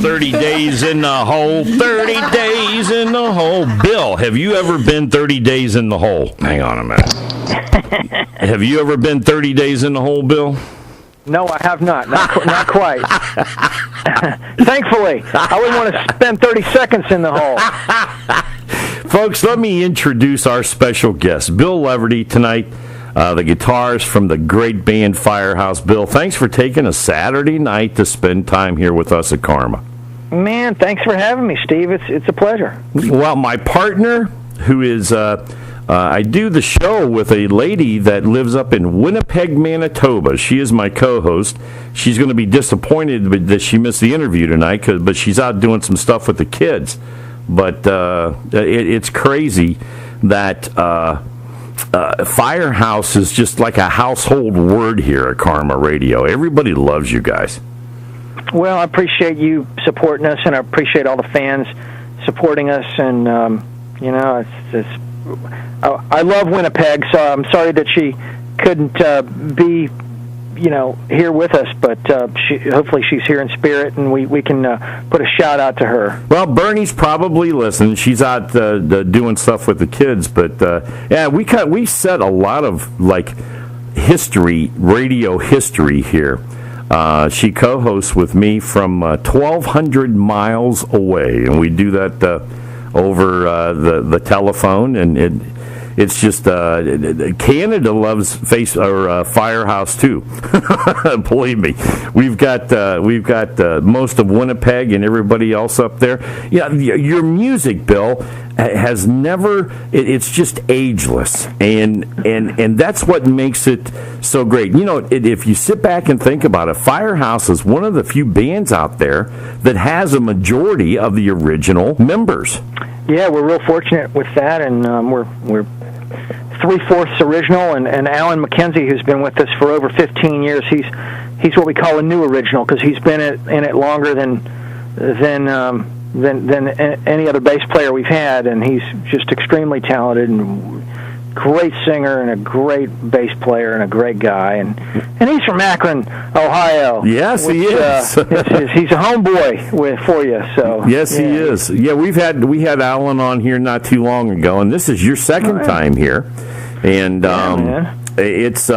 30 days in the hole, 30 days in the hole. Bill, have you ever been 30 days in the hole? Hang on a minute. Have you ever been 30 days in the hole, Bill? No, I have not. Not quite. Thankfully, I wouldn't want to spend 30 seconds in the hole. Folks, let me introduce our special guest, Bill Leverty, tonight. The guitarist from the great band Firehouse. Bill, thanks for taking a Saturday night to spend time here with us at Karma. Man, thanks for having me, Steve. It's a pleasure. Well, my partner, who is, I do the show with a lady that lives up in Winnipeg, Manitoba. She is my co-host. She's going to be disappointed that she missed the interview tonight, but she's out doing some stuff with the kids. But it's crazy that Firehouse is just like a household word here at Karma Radio. Everybody loves you guys. Well, I appreciate you supporting us, and I appreciate all the fans supporting us. And I love Winnipeg, so I'm sorry that she couldn't be, here with us. But hopefully she's here in spirit, and we can put a shout out to her. Well, Bernie's probably listening. She's out doing stuff with the kids. But we set a lot of radio history here. She co-hosts with me from 1,200 miles away, and we do that over the telephone, and it's just Canada loves Firehouse too. Believe me, we've got most of Winnipeg and everybody else up there. Yeah, your music, Bill, has never. It's just ageless, and that's what makes it so great. If you sit back and think about it, Firehouse is one of the few bands out there that has a majority of the original members. Yeah, we're real fortunate with that, and we're 3/4 original. And Alan McKenzie, who's been with us for over 15 years, he's what we call a new original because he's been in it longer than any other bass player we've had, and he's just extremely talented and great singer and a great bass player and a great guy, and he's from Akron, Ohio. Yes, he is. He's a homeboy for you. So yes, he is. Yeah, we had Alan on here not too long ago, and this is your second time here, and it's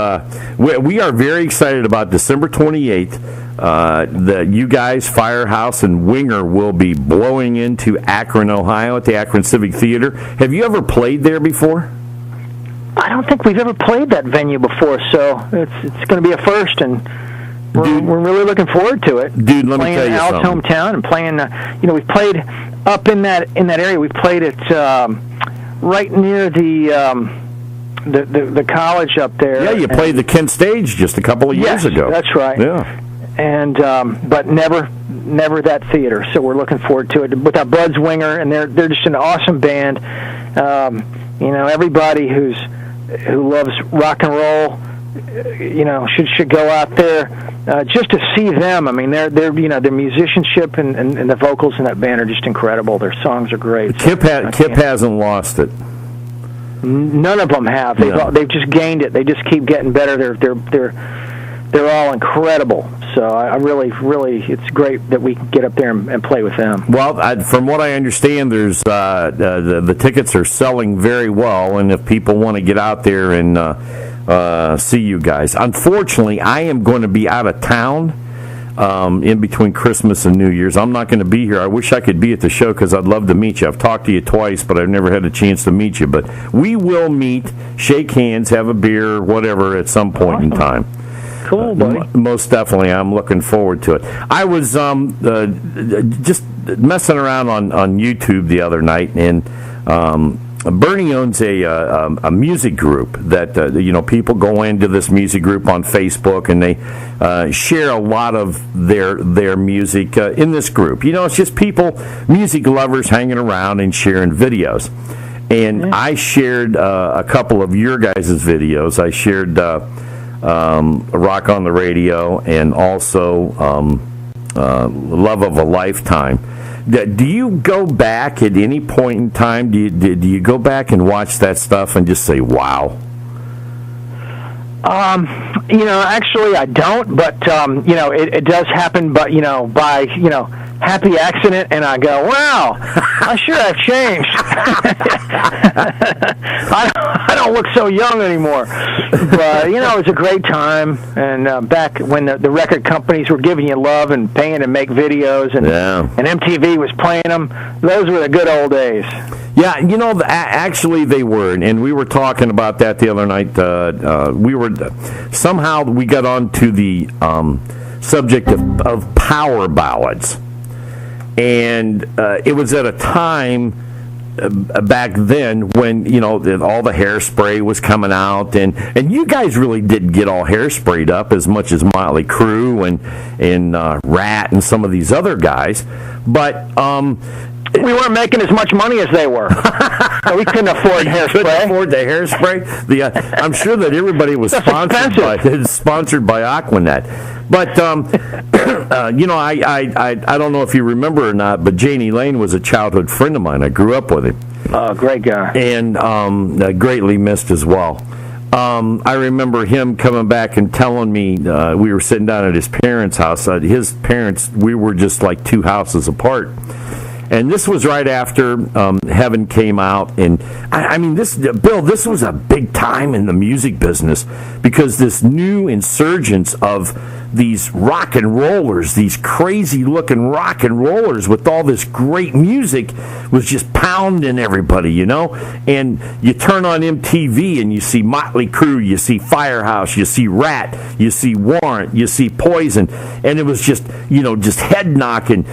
we are very excited about December 28th. That you guys, Firehouse and Winger, will be blowing into Akron, Ohio at the Akron Civic Theater. Have you ever played there before? I don't think we've ever played that venue before, so it's going to be a first, and we're really looking forward to it. Dude, let me tell you something. Playing Al's hometown and playing, we've played up in that area. We've played it right near the college up there. Yeah, you played the Kent Stage just a couple of years ago. That's right. Yeah, and but never that theater. So we're looking forward to it with our buds Winger, and they're just an awesome band. Everybody who loves rock and roll, should go out there just to see them. I mean, their musicianship and the vocals in that band are just incredible. Their songs are great. Kip hasn't lost it. None of them have. They've just gained it. They just keep getting better. They're all incredible. So I really, it's great that we can get up there and play with them. Well, from what I understand, there's the tickets are selling very well, and if people want to get out there and see you guys. Unfortunately, I am going to be out of town in between Christmas and New Year's. I'm not going to be here. I wish I could be at the show because I'd love to meet you. I've talked to you twice, but I've never had a chance to meet you. But we will meet, shake hands, have a beer, whatever, at some point in time. Cool, buddy. Most definitely. I'm looking forward to it. I was just messing around on YouTube the other night, and Bernie owns a music group that people go into this music group on Facebook, and they share a lot of their music in this group. It's just people, music lovers, hanging around and sharing videos. And I shared a couple of your guys' videos. I shared Rock on the Radio and also Love of a Lifetime. Do you go back at any point in time? Do you go back and watch that stuff and just say, wow? Actually I don't, but, it does happen, but, by happy accident, and I go, wow, I sure have changed. I don't look so young anymore. But, you know, it was a great time. And back when the record companies were giving you love and paying to make videos, and MTV was playing them, those were the good old days. Yeah, you know, actually they were, and we were talking about that the other night. Somehow we got onto the subject of power ballads, and it was at a time back then when, you know, all the hairspray was coming out, and you guys really didn't get all hairsprayed up as much as Motley Crue and Rat and some of these other guys, but we weren't making as much money as they were. So we couldn't afford hairspray. Couldn't afford the hairspray. I'm sure that everybody was sponsored by Aquanet. But you know, I don't know if you remember or not, but Janie Lane was a childhood friend of mine. I grew up with him. Great guy. And greatly missed as well. I remember him coming back and telling me, we were sitting down at his parents' house. His parents, we were just like two houses apart. And this was right after Heaven came out, and I mean, Bill, this was a big time in the music business, because this new insurgence of these rock and rollers, these crazy-looking rock and rollers with all this great music, was just pounding everybody, you know? And you turn on MTV and you see Motley Crue, you see Firehouse, you see Rat, you see Warrant, you see Poison, and it was just, you know, just head-knocking,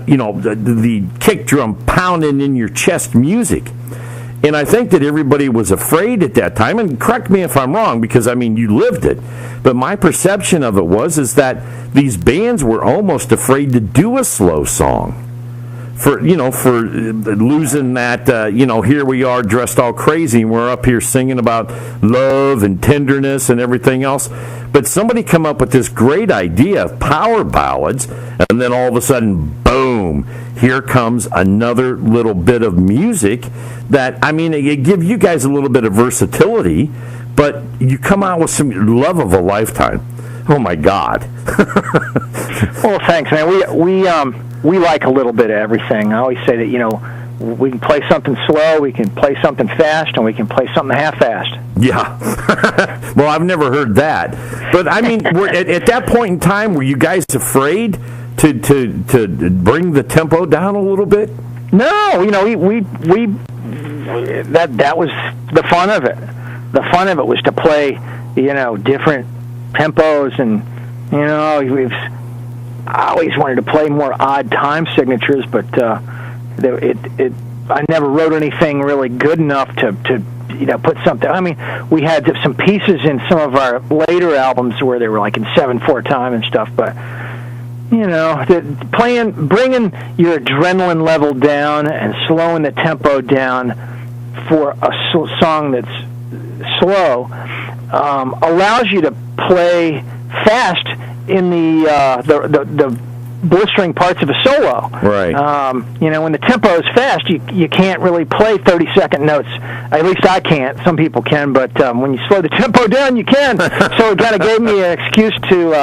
you know, the kick drum pounding in your chest music. And I think that everybody was afraid at that time, and correct me if I'm wrong, because, I mean, you lived it, but my perception of it is that these bands were almost afraid to do a slow song for losing that, you know, here we are dressed all crazy, and we're up here singing about love and tenderness and everything else. But somebody come up with this great idea of power ballads, and then all of a sudden, boom, here comes another little bit of music that, I mean, it give you guys a little bit of versatility, but you come out with some love of a lifetime. Oh, my God. Well, thanks, man. We like a little bit of everything. I always say that, you know, we can play something slow, we can play something fast, and we can play something half-fast. Yeah. Well, I've never heard that. But, I mean, at that point in time, were you guys afraid to bring the tempo down a little bit? No, you know, that was the fun of it. The fun of it was to play, you know, different tempos, and, you know, I always wanted to play more odd time signatures, but I never wrote anything really good enough to you know, put something. I mean, we had some pieces in some of our later albums where they were like in 7/4 time and stuff, but, you know, bringing your adrenaline level down and slowing the tempo down for a song that's slow allows you to play fast in the blistering parts of a solo. Right. You know, when the tempo is fast, you can't really play 30-second notes. At least I can't. Some people can, but when you slow the tempo down, you can. So it kind of gave me an excuse to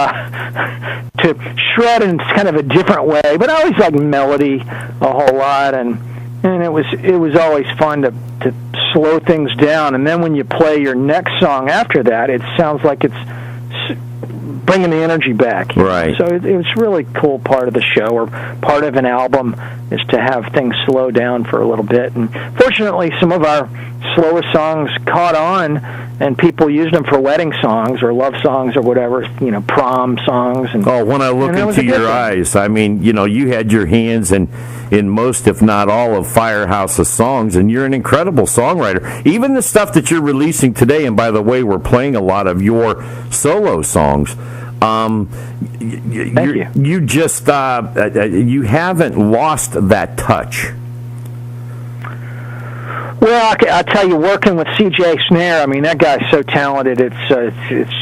shred in kind of a different way. But I always liked melody a whole lot, and it was always fun to slow things down. And then when you play your next song after that, it sounds like it's bringing the energy back. Right. So it was really cool part of the show, or part of an album, is to have things slow down for a little bit. And fortunately, some of our slower songs caught on, and people used them for wedding songs or love songs or whatever, you know, prom songs. And, when I look into your eyes, I mean, you know, you had your hands in most, if not all, of Firehouse's songs, and you're an incredible songwriter. Even the stuff that you're releasing today, and by the way, we're playing a lot of your solo songs. Thank you. You just you haven't lost that touch. Well, I'll tell you, working with C.J. Snare, I mean, that guy's so talented. It's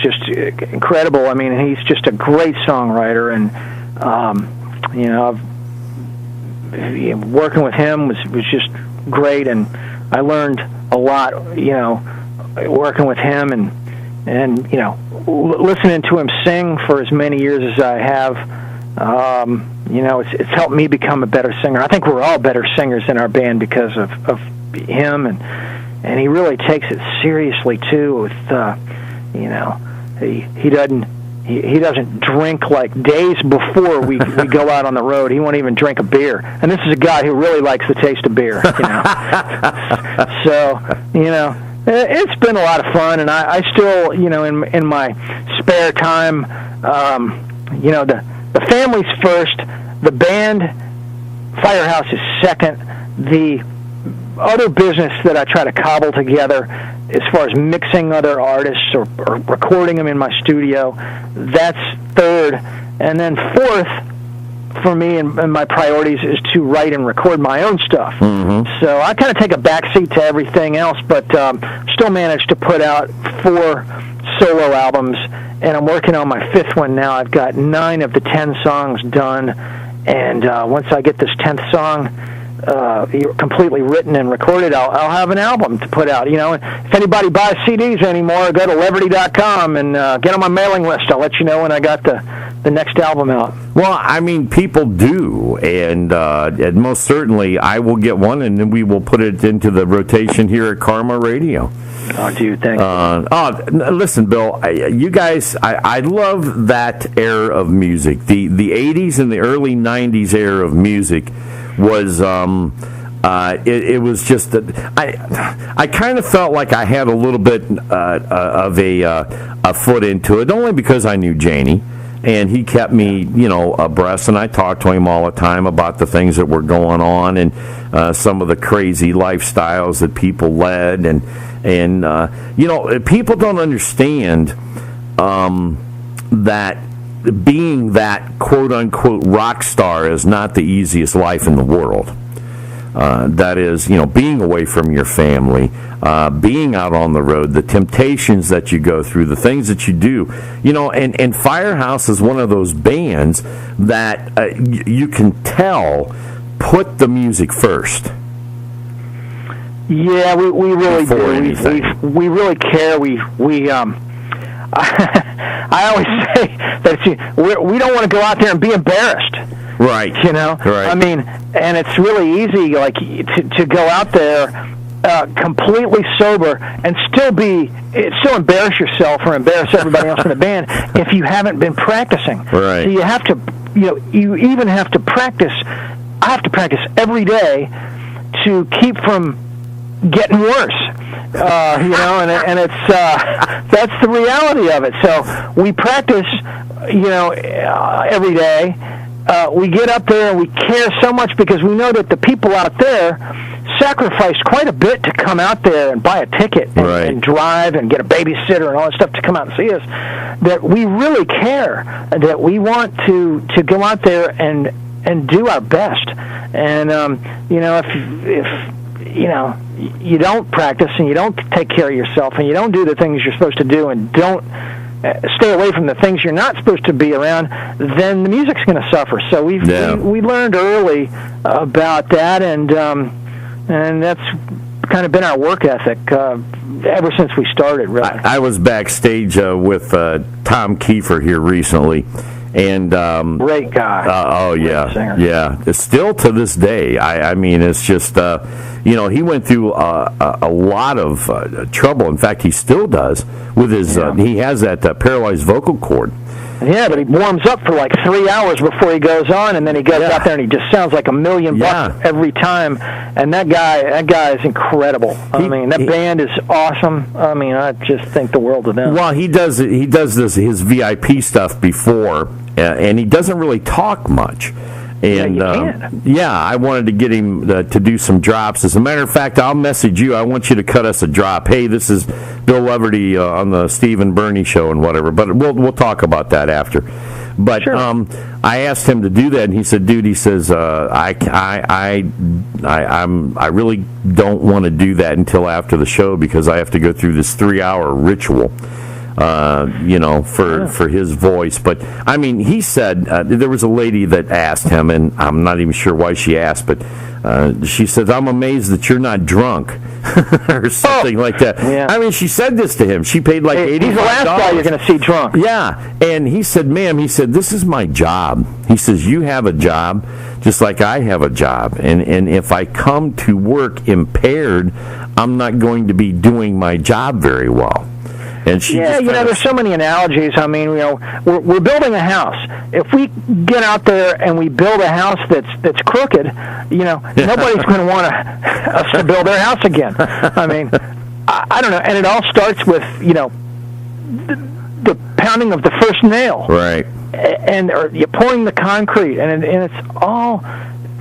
just incredible. I mean, he's just a great songwriter, and you know, working with him was just great, and I learned a lot. You know, working with him, and you know, listening to him sing for as many years as I have, It's helped me become a better singer. I think we're all better singers in our band because of him, and he really takes it seriously too. With he doesn't drink like days before we go out on the road. He won't even drink a beer, and this is a guy who really likes the taste of beer. So it's been a lot of fun, and I still in my spare time, the family's first, the band, Firehouse is second, the other business that I try to cobble together as far as mixing other artists or recording them in my studio, that's third. And then fourth, for me and my priorities, is to write and record my own stuff. Mm-hmm. So I kind of take a backseat to everything else, but still manage to put out 4 solo albums, and I'm working on my 5th one now. I've got 9 of the 10 songs done, and once I get this 10th song completely written and recorded, I'll have an album to put out. If anybody buys CDs anymore, go to Leverty.com and get on my mailing list. I'll let you know when I got the next album out. Well, I mean, people do, and most certainly I will get one, and then we will put it into the rotation here at Karma Radio. Oh, dude, thank you. Listen, Bill, you guys, I love that era of music. The 80s and the early 90s era of music was it was just that I kind of felt like I had a little bit of a foot into it, only because I knew Janie, and he kept me abreast, and I talked to him all the time about the things that were going on and some of the crazy lifestyles that people led, and people don't understand that being that quote-unquote rock star is not the easiest life in the world. That is, being away from your family, being out on the road, the temptations that you go through, the things that you do. And Firehouse is one of those bands that you can tell put the music first. Yeah, we really do. We really care. I always say that we don't want to go out there and be embarrassed. Right. Right. I mean, and it's really easy, like, to go out there completely sober and still embarrass yourself or embarrass everybody else in the band if you haven't been practicing. Right. So you have to, you even have to practice. I have to practice every day to keep from getting worse. And it's that's the reality of it. So we practice, every day. We get up there and we care so much because we know that the people out there sacrificed quite a bit to come out there and buy a ticket and drive and get a babysitter and all that stuff to come out and see us. That we really care. That we want to go out there and do our best. And if you don't practice and you don't take care of yourself and you don't do the things you're supposed to do and don't stay away from the things you're not supposed to be around, then the music's going to suffer. So we learned early about that, and that's kind of been our work ethic ever since we started. Really, I was backstage with Tom Kiefer here recently. And great guy. Great singer. Yeah. Still to this day, I mean, it's just he went through a lot of trouble. In fact, he still does with his. He has that paralyzed vocal cord. Yeah, but he warms up for like 3 hours before he goes on, and then he goes out there and he just sounds like $1 million every time. And that guy is incredible. That band is awesome. I mean, I just think the world of them. Well, he does his VIP stuff before, and he doesn't really talk much. And I wanted to get him to do some drops. As a matter of fact, I'll message you. I want you to cut us a drop. Hey, this is Bill Leverty on the Steve and Bernie show and whatever. But we'll talk about that after. But sure. I asked him to do that, and he said, "Dude," he says, I really don't want to do that until after the show because I have to go through this 3-hour ritual for his voice. But I mean, he said there was a lady that asked him, and I'm not even sure why she asked, but she said, "I'm amazed that you're not drunk," or something like that. Yeah. I mean, she said this to him. She paid like $85. He's the last guy you're going to see drunk. Yeah, and he said, "Ma'am," he said, "this is my job." He says, "You have a job just like I have a job, and if I come to work impaired, I'm not going to be doing my job very well." And she there's so many analogies. I mean, we're building a house. If we get out there and we build a house that's crooked, nobody's going to want us to build their house again. I mean, I don't know. And it all starts with, the pounding of the first nail. Right. Or you're pouring the concrete, and it's all...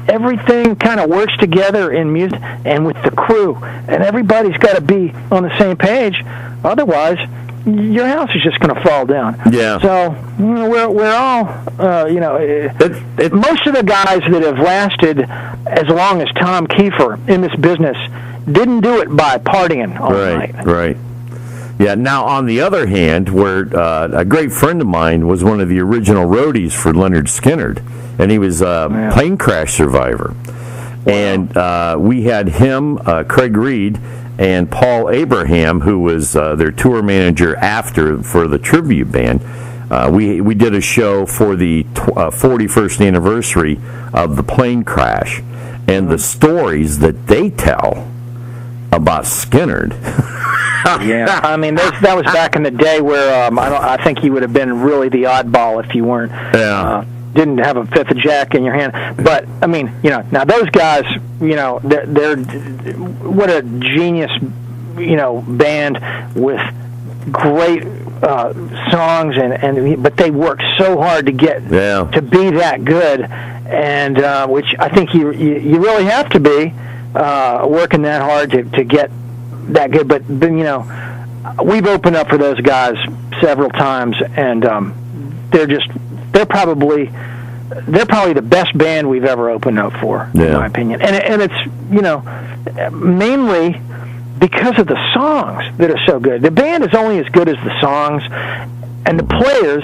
Everything kind of works together in music and with the crew, and everybody's got to be on the same page. Otherwise, your house is just going to fall down. Yeah. So we're all, most of the guys that have lasted as long as Tom Kiefer in this business didn't do it by partying all night. Right. Yeah. Now, on the other hand, where a great friend of mine was one of the original roadies for Leonard Skinner, and he was a plane crash survivor. Wow. And we had him, Craig Reed, and Paul Abraham, who was their tour manager for the tribute band. We did a show for the 41st anniversary of the plane crash, and the stories that they tell about Skinner. Yeah, I mean that was back in the day where I think he would have been really the oddball if you weren't didn't have a fifth of Jack in your hand. But I mean, now those guys, they're what a genius, band with great songs but they worked so hard to get to be that good, and which I think you really have to be working that hard to get that good. But we've opened up for those guys several times, and they're probably the best band we've ever opened up for, in my opinion. And it's mainly because of the songs that are so good. The band is only as good as the songs, and the players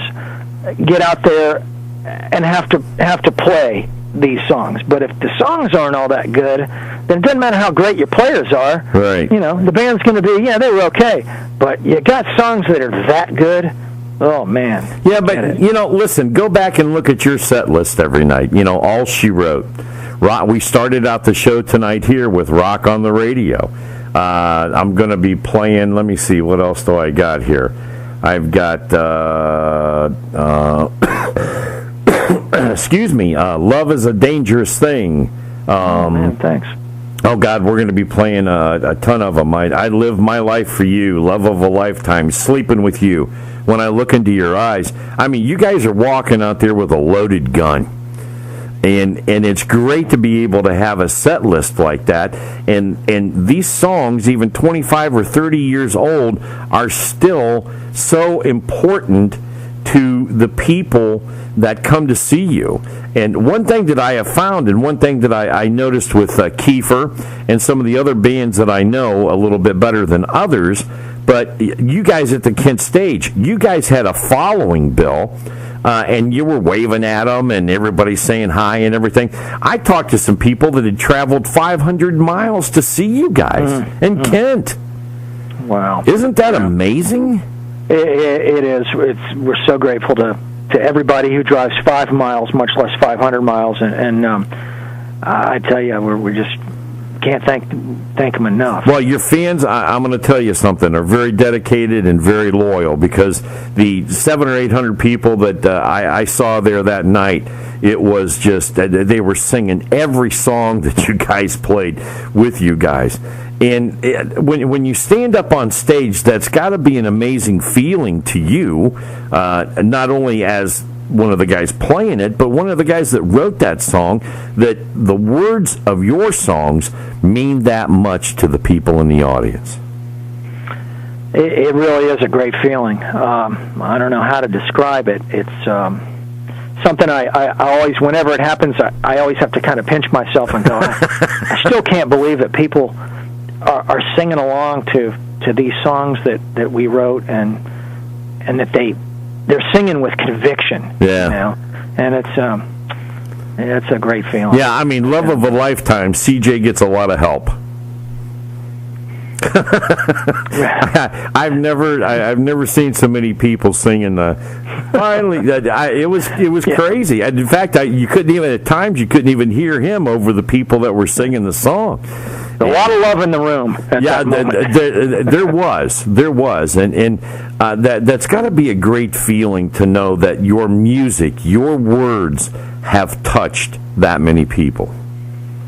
get out there and have to play these songs. But if the songs aren't all that good, then it doesn't matter how great your players are. Right. The band's going to be, they were okay. But you got songs that are that good. Oh, man. Yeah, but, listen, go back and look at your set list every night. All She Wrote. We started out the show tonight here with Rock on the Radio. I'm going to be playing, let me see, what else do I got here? I've got, excuse me, Love is a Dangerous Thing. Man, thanks. Oh, God, we're going to be playing a ton of them. I Live My Life for You, Love of a Lifetime, Sleeping with You, When I Look into Your Eyes. I mean, you guys are walking out there with a loaded gun. And it's great to be able to have a set list like that. And these songs, even 25 or 30 years old, are still so important to the people that come to see you. And one thing that I have found, and one thing that I noticed with Kiefer and some of the other bands that I know a little bit better than others, but you guys at the Kent stage, you guys had a following, Bill, and you were waving at them and everybody saying hi and everything. I talked to some people that had traveled 500 miles to see you guys in Kent. Wow. Isn't that amazing? It is. We're so grateful to everybody who drives 5 miles, much less 500 miles, and I tell you, we just can't thank them enough. Well, your fans, I'm going to tell you something, are very dedicated and very loyal, because the 700 or 800 people that I saw there that night, it was just, they were singing every song that you guys played with you guys. And when you stand up on stage, that's got to be an amazing feeling to you, not only as one of the guys playing it, but one of the guys that wrote that song, that the words of your songs mean that much to the people in the audience. It really is a great feeling. I don't know how to describe it. It's something I always, whenever it happens, I always have to kind of pinch myself and go, I still can't believe that people are singing along to these songs that we wrote, and and that they're singing with conviction. Yeah. You know? And it's a great feeling. Yeah, I mean, Love of a Lifetime, CJ gets a lot of help. I've never seen so many people singing. Finally, it was crazy. In fact, you couldn't even hear him over the people that were singing the song. A lot of love in the room. There was, and that's got to be a great feeling to know that your music, your words, have touched that many people.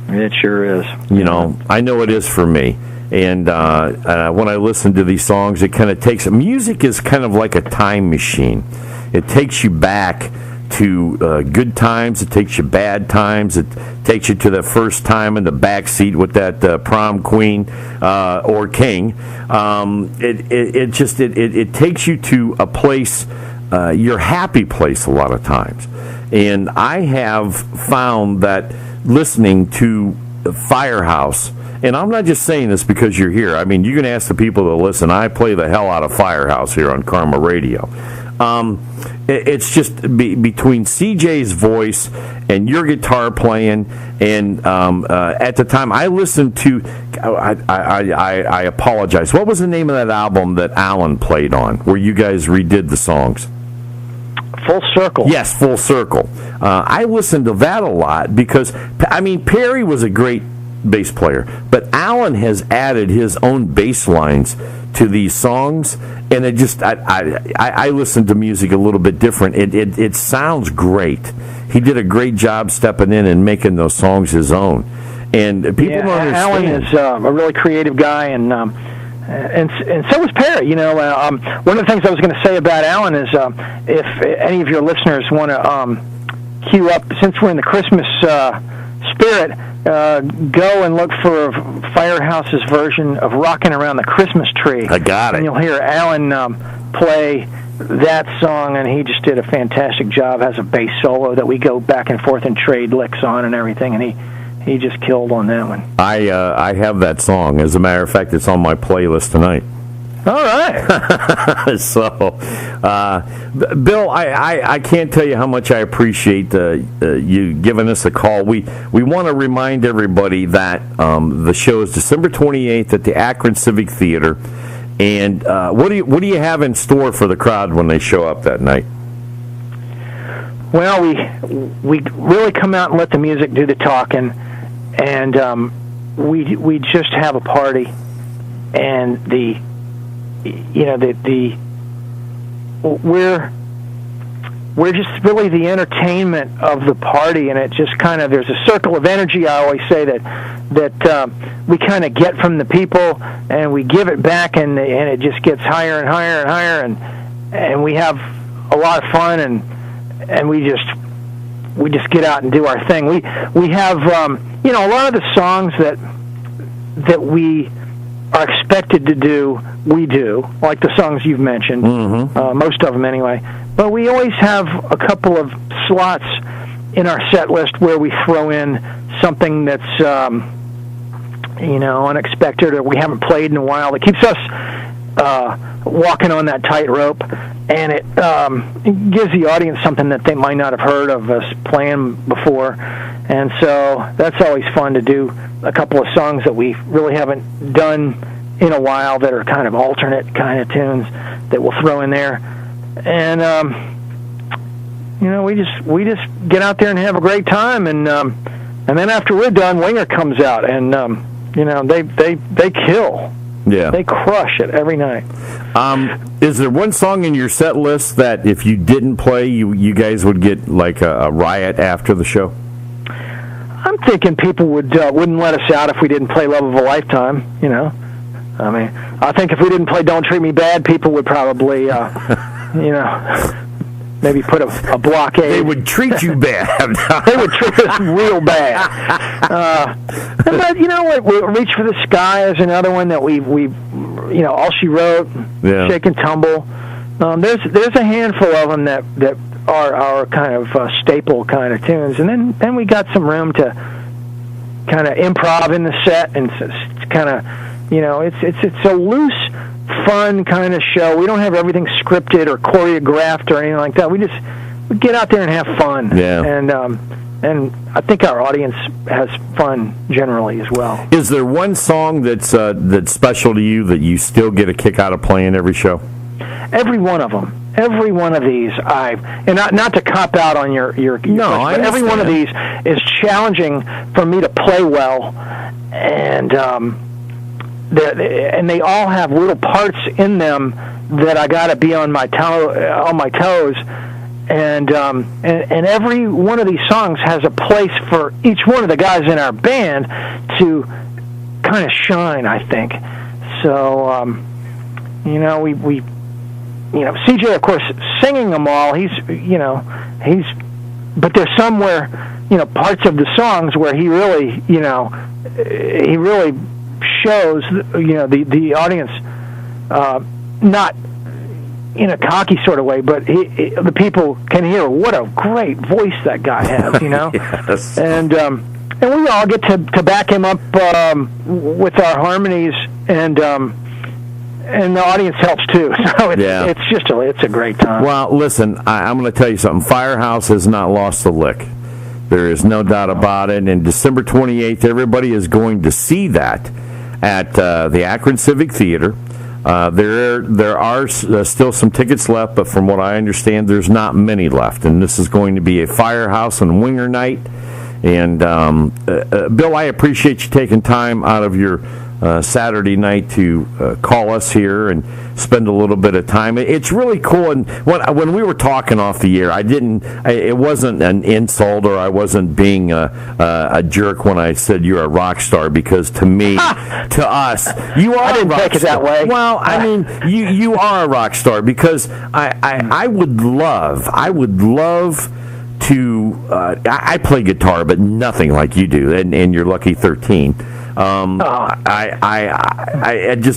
It sure is. You know, I know it is for me. And when I listen to these songs, it kind of takes... Music is kind of like a time machine. It takes you back to good times. It takes you bad times. It takes you to the first time in the back seat with that prom queen or king. It takes you to a place, your happy place a lot of times. And I have found that listening to Firehouse... And I'm not just saying this because you're here. I mean, you can ask the people that listen. I play the hell out of Firehouse here on Karma Radio. It's just between CJ's voice and your guitar playing. And at the time, I listened to... I apologize. What was the name of that album that Alan played on, where you guys redid the songs? Full Circle. Yes, Full Circle. I listened to that a lot because, I mean, Perry was a great bass player, but Alan has added his own bass lines to these songs, and it just I listen to music a little bit different. It sounds great. He did a great job stepping in and making those songs his own, and people don't understand. Alan is a really creative guy, and so was Perry. You know, one of the things I was going to say about Alan is if any of your listeners want to queue up, since we're in the Christmas spirit. Go and look for Firehouse's version of "Rockin' Around the Christmas Tree." I got it. And you'll hear Alan play that song, and he just did a fantastic job. Has a bass solo that we go back and forth and trade licks on and everything, and he just killed on that one. I have that song. As a matter of fact, it's on my playlist tonight. All right. So, Bill, I can't tell you how much I appreciate you giving us a call. We want to remind everybody that the show is December 28th at the Akron Civic Theater. And what do you have in store for the crowd when they show up that night? Well, we really come out and let the music do the talking, and we just have a party, and we're just really the entertainment of the party, and it just kind of, there's a circle of energy. I always say that we kind of get from the people, and we give it back, and it just gets higher and higher and higher, and we have a lot of fun, and we just get out and do our thing. We have a lot of the songs that we are expected to do, we do, like the songs you've mentioned, most of them anyway. But we always have a couple of slots in our set list where we throw in something that's, unexpected or we haven't played in a while that keeps us walking on that tightrope, and it gives the audience something that they might not have heard of us playing before. And so that's always fun to do a couple of songs that we really haven't done in a while that are kind of alternate kind of tunes that we'll throw in there. And we just get out there and have a great time, and then after we're done, Winger comes out, and they kill. Yeah, they crush it every night. Is there one song in your set list that if you didn't play, you guys would get like a riot after the show? I'm thinking people wouldn't let us out if we didn't play "Love of a Lifetime." I mean, I think if we didn't play "Don't Treat Me Bad," people would probably, maybe put a blockade. They would treat you bad. They would treat us real bad. But you know what? "Reach for the Sky" is another one that we "All She Wrote," "Shake and Tumble." There's a handful of them that are our kind of staple kind of tunes, and then we got some room to kind of improv in the set, and it's kind of it's a loose fun kind of show. We don't have everything scripted or choreographed or anything like that. We get out there and have fun. Yeah. And I think our audience has fun generally as well. Is there one song that's special to you that you still get a kick out of playing every show? Every one of them. Every one of these, and not to cop out on your no, question, but every one of these is challenging for me to play well, and they all have little parts in them that I got to be on my toes, and every one of these songs has a place for each one of the guys in our band to kind of shine, I think. So we CJ, of course, singing them all. But there's some where, parts of the songs where he really shows, the audience, not in a cocky sort of way, but the people can hear what a great voice that guy has, Yes. And we all get to back him up with our harmonies, and the audience helps too. So it's a great time. Well, listen, I'm going to tell you something. Firehouse has not lost a lick. There is no doubt about it. And December 28th, everybody is going to see that at the Akron Civic Theater. There are still some tickets left, but from what I understand, there's not many left. And this is going to be a Firehouse and Winger night. And Bill, I appreciate you taking time out of your Saturday night to call us here and spend a little bit of time. It's really cool. And when we were talking off the air, it wasn't an insult, or I wasn't being a jerk when I said you're a rock star, because to me, to us, you are. I didn't a rock take it star. that way. Well, I mean, you are a rock star, because I would love to. I play guitar, but nothing like you do, and you're lucky 13.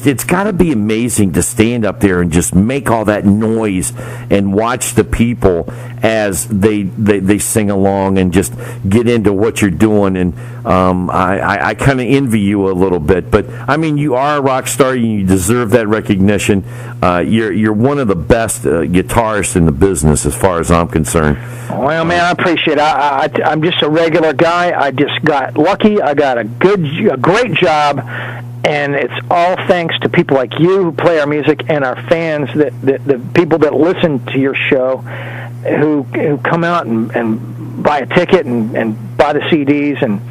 It's got to be amazing to stand up there and just make all that noise and watch the people as they sing along and just get into what you're doing. And I kind of envy you a little bit, but I mean, you are a rock star and you deserve that recognition. You're one of the best guitarists in the business, as far as I'm concerned. Well, man, I appreciate it. I'm just a regular guy. I just got lucky. I got a great job, and it's all thanks to people like you who play our music, and our fans, the people that listen to your show, who come out and buy a ticket and buy the CDs, and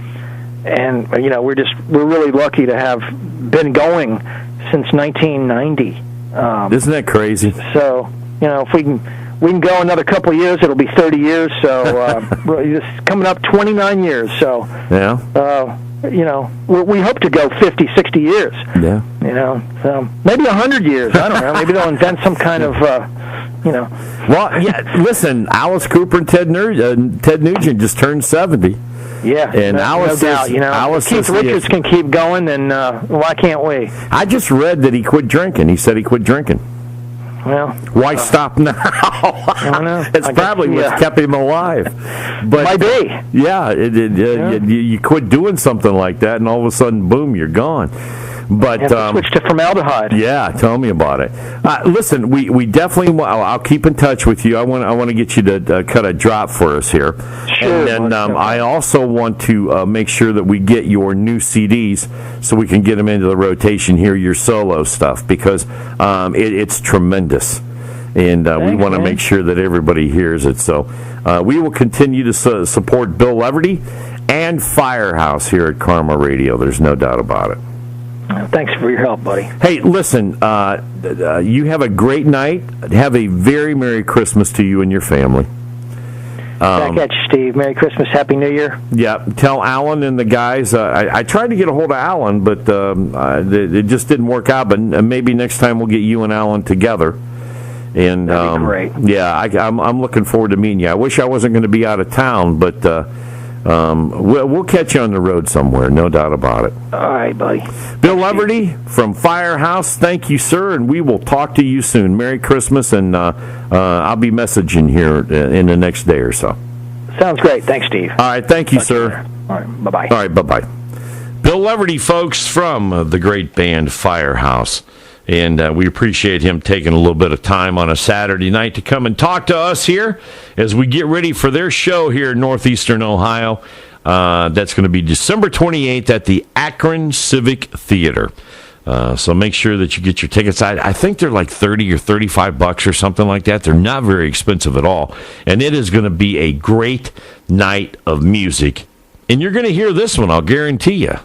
we're really lucky to have been going since 1990. Isn't that crazy? So if we can go another couple of years, it'll be 30 years. So it's coming up 29 years. So yeah. We hope to go 50, 60 years. Yeah. So maybe 100 years. I don't know. Maybe they'll invent some kind of, Well, yeah, listen, Alice Cooper and Ted Nugent just turned 70. Yeah. And Alice no doubt, Keith Richards can keep going, then why can't we? I just read that he quit drinking. He said he quit drinking. Well, why stop now? I don't know. It's probably what's kept him alive. But might be. Yeah, you quit doing something like that, and all of a sudden, boom, you're gone. But switch to formaldehyde. Yeah, tell me about it. Listen, we definitely. I'll keep in touch with you. I want to get you to cut a drop for us here. Sure. And then I also want to make sure that we get your new CDs so we can get them into the rotation here. Your solo stuff, because it's tremendous, and we want to make sure that everybody hears it. So we will continue to support Bill Leverty and Firehouse here at Karma Radio. There's no doubt about it. Thanks for your help, buddy. Hey, listen, you have a great night. Have a very Merry Christmas to you and your family. Back at you, Steve. Merry Christmas, Happy New Year. Yeah, tell Alan and the guys. I tried to get a hold of Alan, but it just didn't work out. But maybe next time we'll get you and Alan together. And that'd be great. Yeah, I'm looking forward to meeting you. I wish I wasn't going to be out of town, but we'll catch you on the road somewhere, no doubt about it. All right, buddy. Bill Leverty from Firehouse, thank you, sir, and we will talk to you soon. Merry Christmas, and I'll be messaging here in the next day or so. Sounds great. Thanks, Steve. All right, thank you, sir. All right, bye-bye. All right, bye-bye. Bill Leverty, folks, from the great band Firehouse. And we appreciate him taking a little bit of time on a Saturday night to come and talk to us here as we get ready for their show here in Northeastern Ohio. That's going to be December 28th at the Akron Civic Theater. So make sure that you get your tickets. I think they're like $30 or $35 or something like that. They're not very expensive at all. And it is going to be a great night of music. And you're going to hear this one, I'll guarantee you.